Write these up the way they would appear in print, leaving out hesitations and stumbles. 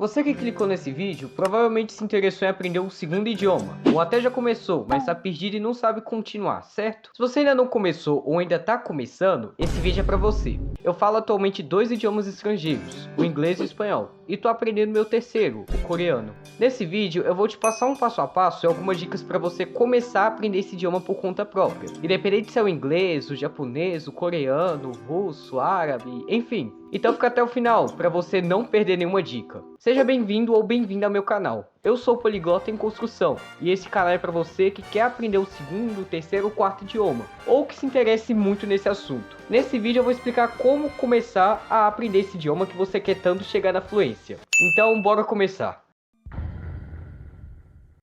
Você que clicou nesse vídeo provavelmente se interessou em aprender um segundo idioma, ou até já começou, mas está perdido e não sabe continuar, certo? Se você ainda não começou ou ainda está começando, esse vídeo é para você. Eu falo atualmente 2 idiomas estrangeiros, o inglês e o espanhol, e estou aprendendo meu terceiro, o coreano. Nesse vídeo eu vou te passar um passo a passo e algumas dicas para você começar a aprender esse idioma por conta própria. Independente se é o inglês, o japonês, o coreano, o russo, o árabe, enfim. Então fica até o final, para você não perder nenhuma dica. Seja bem-vindo ou bem-vinda ao meu canal. Eu sou o Poliglota em Construção, e esse canal é para você que quer aprender o segundo, terceiro ou quarto idioma, ou que se interesse muito nesse assunto. Nesse vídeo eu vou explicar como começar a aprender esse idioma que você quer tanto chegar na fluência. Então bora começar!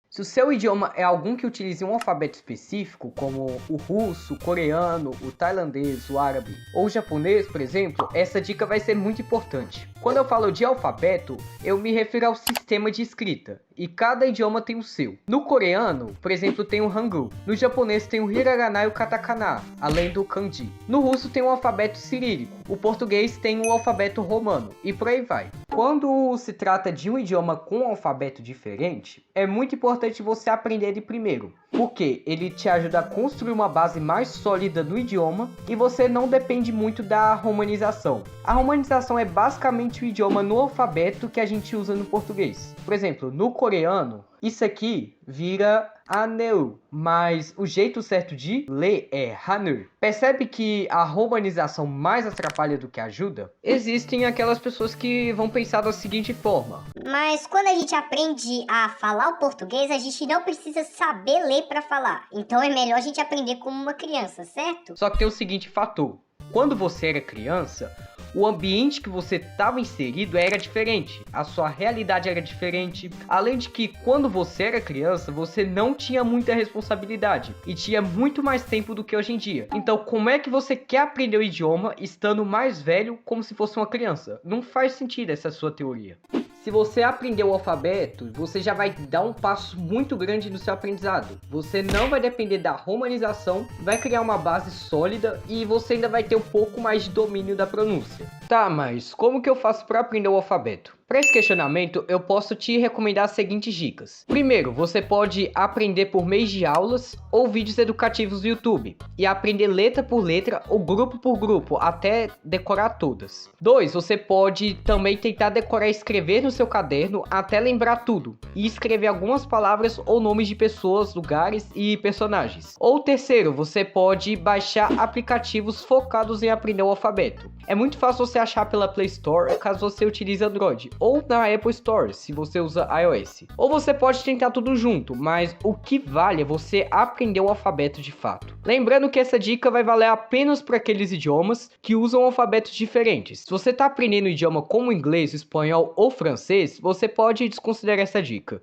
Se o seu idioma é algum que utilize um alfabeto específico, como o russo, o coreano, o tailandês, o árabe ou o japonês, por exemplo, essa dica vai ser muito importante. Quando eu falo de alfabeto, eu me refiro ao sistema de escrita, e cada idioma tem o seu. No coreano, por exemplo, tem o Hangul. No japonês tem o Hiragana e o Katakana, além do Kanji. No russo tem o alfabeto cirílico. O português tem o alfabeto romano, e por aí vai. Quando se trata de um idioma com um alfabeto diferente, é muito importante você aprender ele primeiro, porque ele te ajuda a construir uma base mais sólida no idioma e você não depende muito da romanização. A romanização é basicamente o idioma no alfabeto que a gente usa no português. Por exemplo, no coreano, isso aqui vira Aneu, mas o jeito certo de ler é Hanur. Percebe que a romanização mais atrapalha do que ajuda? Existem aquelas pessoas que vão pensar da seguinte forma: mas quando a gente aprende a falar o português, a gente não precisa saber ler para falar. Então é melhor a gente aprender como uma criança, certo? Só que tem o seguinte fator: quando você era criança, o ambiente que você estava inserido era diferente, a sua realidade era diferente, além de que quando você era criança, você não tinha muita responsabilidade e tinha muito mais tempo do que hoje em dia. Então como é que você quer aprender o idioma estando mais velho como se fosse uma criança? Não faz sentido essa sua teoria. Se você aprender o alfabeto, você já vai dar um passo muito grande no seu aprendizado. Você não vai depender da romanização, vai criar uma base sólida e você ainda vai ter um pouco mais de domínio da pronúncia. Tá, mas como que eu faço para aprender o alfabeto? Para esse questionamento, eu posso te recomendar as seguintes dicas. Primeiro, você pode aprender por meio de aulas ou vídeos educativos do YouTube e aprender letra por letra ou grupo por grupo até decorar todas. 2, você pode também tentar decorar e escrever no seu caderno até lembrar tudo e escrever algumas palavras ou nomes de pessoas, lugares e personagens. Ou terceiro, você pode baixar aplicativos focados em aprender o alfabeto. É muito fácil você achar pela Play Store caso você utilize Android, ou na Apple Store se você usa iOS. Ou você pode tentar tudo junto, mas o que vale é você aprender o alfabeto de fato. Lembrando que essa dica vai valer apenas para aqueles idiomas que usam alfabetos diferentes. Se você está aprendendo um idioma como inglês, espanhol ou francês, você pode desconsiderar essa dica.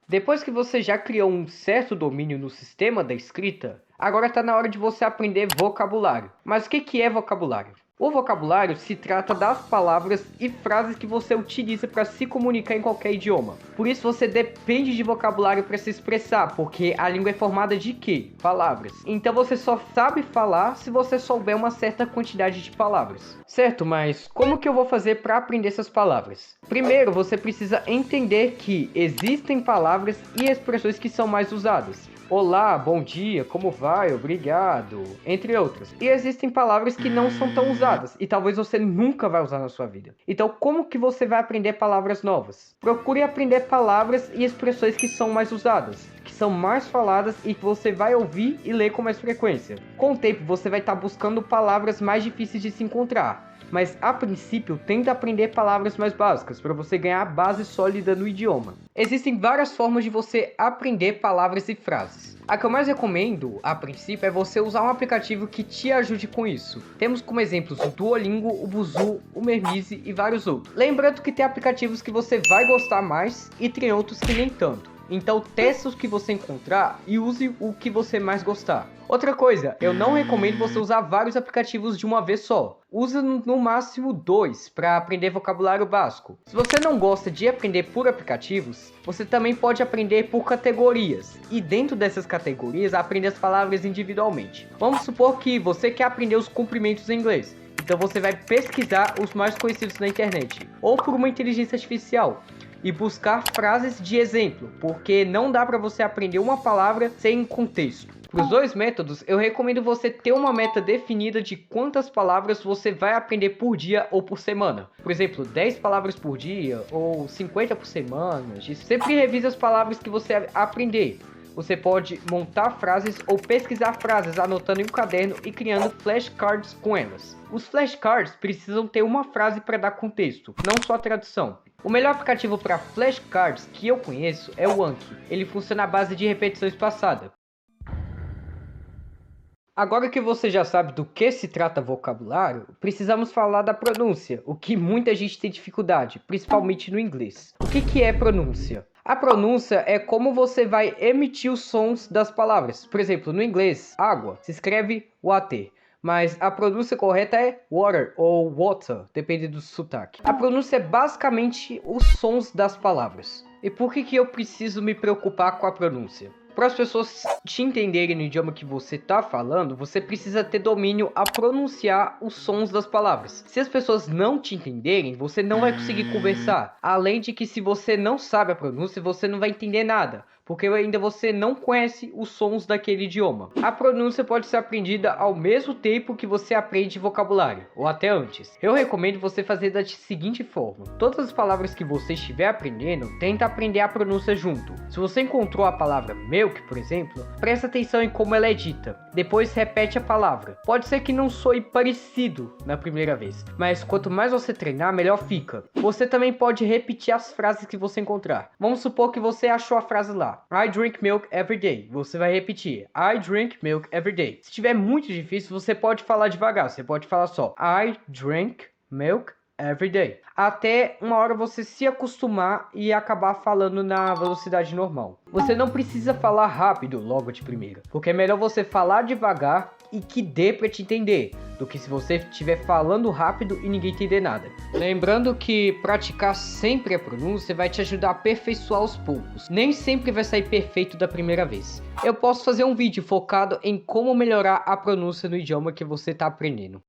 Depois que você já criou um certo domínio no sistema da escrita, agora está na hora de você aprender vocabulário. Mas o que é vocabulário? O vocabulário se trata das palavras e frases que você utiliza para se comunicar em qualquer idioma. Por isso você depende de vocabulário para se expressar, porque a língua é formada de quê? Palavras. Então você só sabe falar se você souber uma certa quantidade de palavras. Certo, mas como que eu vou fazer para aprender essas palavras? Primeiro, você precisa entender que existem palavras e expressões que são mais usadas. Olá, bom dia, como vai, obrigado, entre outras. E existem palavras que não são tão usadas e talvez você nunca vai usar na sua vida. Então como que você vai aprender palavras novas? Procure aprender palavras e expressões que são mais usadas, que são mais faladas e que você vai ouvir e ler com mais frequência. Com o tempo você vai estar buscando palavras mais difíceis de se encontrar. Mas a princípio, tenta aprender palavras mais básicas para você ganhar a base sólida no idioma. Existem várias formas de você aprender palavras e frases. A que eu mais recomendo, a princípio, é você usar um aplicativo que te ajude com isso. Temos como exemplos o Duolingo, o Busuu, o Mermize e vários outros. Lembrando que tem aplicativos que você vai gostar mais e tem outros que nem tanto. Então teste os que você encontrar e use o que você mais gostar. Outra coisa, eu não recomendo você usar vários aplicativos de uma vez só. Use no máximo 2 para aprender vocabulário básico. Se você não gosta de aprender por aplicativos, você também pode aprender por categorias. E dentro dessas categorias, aprender as palavras individualmente. Vamos supor que você quer aprender os cumprimentos em inglês. Então você vai pesquisar os mais conhecidos na internet ou por uma inteligência artificial e buscar frases de exemplo, porque não dá para você aprender uma palavra sem contexto. Para os dois métodos, eu recomendo você ter uma meta definida de quantas palavras você vai aprender por dia ou por semana. Por exemplo, 10 palavras por dia ou 50 por semana. Sempre revise as palavras que você aprender. Você pode montar frases ou pesquisar frases anotando em um caderno e criando flashcards com elas. Os flashcards precisam ter uma frase para dar contexto, não só a tradução. O melhor aplicativo para flashcards que eu conheço é o Anki. Ele funciona à base de repetição espaçada. Agora que você já sabe do que se trata vocabulário, precisamos falar da pronúncia, o que muita gente tem dificuldade, principalmente no inglês. O que é pronúncia? A pronúncia é como você vai emitir os sons das palavras. Por exemplo, no inglês, água se escreve water, mas a pronúncia correta é water ou water, depende do sotaque. A pronúncia é basicamente os sons das palavras. E por que eu preciso me preocupar com a pronúncia? Para as pessoas te entenderem no idioma que você está falando, você precisa ter domínio a pronunciar os sons das palavras. Se as pessoas não te entenderem, você não vai conseguir conversar. Além de que se você não sabe a pronúncia, você não vai entender nada, porque ainda você não conhece os sons daquele idioma. A pronúncia pode ser aprendida ao mesmo tempo que você aprende vocabulário, ou até antes. Eu recomendo você fazer da seguinte forma: todas as palavras que você estiver aprendendo, tenta aprender a pronúncia junto. Se você encontrou a palavra milk, por exemplo, presta atenção em como ela é dita. Depois repete a palavra. Pode ser que não soe parecido na primeira vez, mas quanto mais você treinar, melhor fica. Você também pode repetir as frases que você encontrar. Vamos supor que você achou a frase lá: I drink milk every day. Você vai repetir: I drink milk every day. Se tiver muito difícil, você pode falar devagar. Você pode falar só: I drink milk every day. Até uma hora você se acostumar e acabar falando na velocidade normal. Você não precisa falar rápido logo de primeira, porque é melhor você falar devagar e que dê para te entender, do que se você estiver falando rápido e ninguém entender nada. Lembrando que praticar sempre a pronúncia vai te ajudar a aperfeiçoar aos poucos. Nem sempre vai sair perfeito da primeira vez. Eu posso fazer um vídeo focado em como melhorar a pronúncia no idioma que você está aprendendo.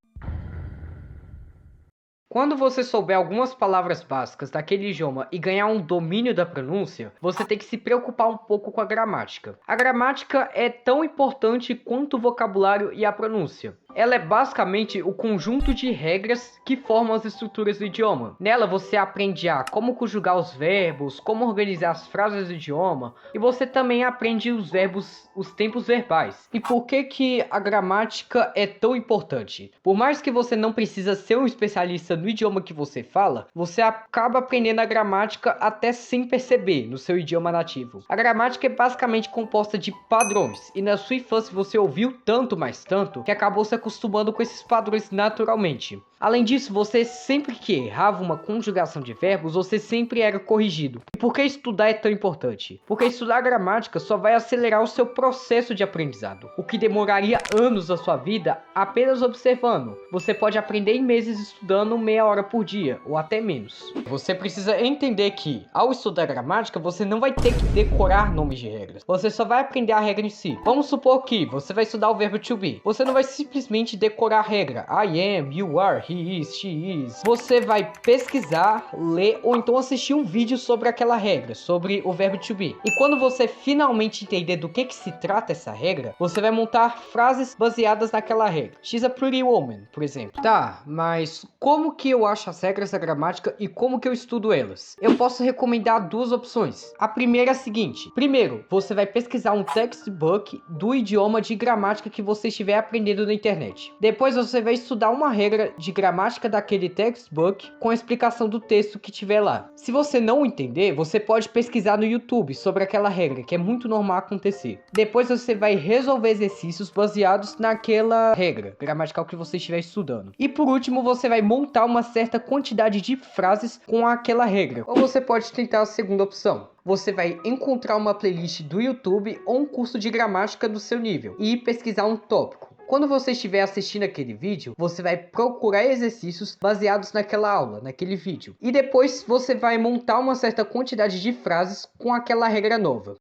Quando você souber algumas palavras básicas daquele idioma e ganhar um domínio da pronúncia, você tem que se preocupar um pouco com a gramática. A gramática é tão importante quanto o vocabulário e a pronúncia. Ela é basicamente o conjunto de regras que formam as estruturas do idioma. Nela você aprende a como conjugar os verbos, como organizar as frases do idioma, e você também aprende os verbos, os tempos verbais. E por que a gramática é tão importante? Por mais que você não precisa ser um especialista no idioma que você fala, você acaba aprendendo a gramática até sem perceber no seu idioma nativo. A gramática é basicamente composta de padrões, e na sua infância você ouviu tanto, mais tanto, que acabou se acostumando com esses padrões naturalmente. Além disso, você sempre que errava uma conjugação de verbos, você sempre era corrigido. E por que estudar é tão importante? Porque estudar gramática só vai acelerar o seu processo de aprendizado, o que demoraria anos da sua vida apenas observando. Você pode aprender em meses estudando meia hora por dia, ou até menos. Você precisa entender que, ao estudar gramática, você não vai ter que decorar nomes de regras. Você só vai aprender a regra em si. Vamos supor que você vai estudar o verbo to be. Você não vai simplesmente decorar a regra. I am, you are, he is, she is. Você vai pesquisar, ler ou então assistir um vídeo sobre aquela regra, sobre o verbo to be. E quando você finalmente entender do que se trata essa regra, você vai montar frases baseadas naquela regra. She's a pretty woman, por exemplo. Tá, mas como que eu acho as regras da gramática e como que eu estudo elas? Eu posso recomendar duas opções. A primeira é a seguinte: primeiro, você vai pesquisar um textbook do idioma de gramática que você estiver aprendendo na internet. Depois você vai estudar uma regra de gramática daquele textbook com a explicação do texto que tiver lá. Se você não entender, você pode pesquisar no YouTube sobre aquela regra, que é muito normal acontecer. Depois você vai resolver exercícios baseados naquela regra gramatical que você estiver estudando. E por último, você vai montar uma certa quantidade de frases com aquela regra. Ou você pode tentar a segunda opção. Você vai encontrar uma playlist do YouTube ou um curso de gramática do seu nível e pesquisar um tópico. Quando você estiver assistindo aquele vídeo, você vai procurar exercícios baseados naquela aula, naquele vídeo. E depois você vai montar uma certa quantidade de frases com aquela regra nova.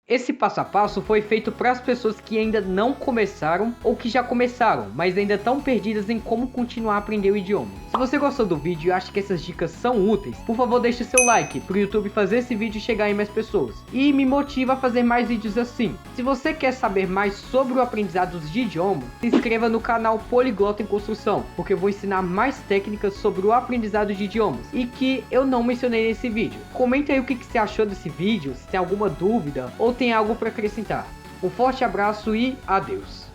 Esse passo a passo foi feito para as pessoas que ainda não começaram ou que já começaram, mas ainda estão perdidas em como continuar a aprender o idioma. Se você gostou do vídeo e acha que essas dicas são úteis, por favor deixe seu like para o YouTube fazer esse vídeo chegar em mais pessoas e me motiva a fazer mais vídeos assim. Se você quer saber mais sobre o aprendizado de idioma, se inscreva no canal Poliglota em Construção, porque eu vou ensinar mais técnicas sobre o aprendizado de idiomas e que eu não mencionei nesse vídeo. Comente aí o que você achou desse vídeo, se tem alguma dúvida ou tem algo para acrescentar. Um forte abraço e adeus!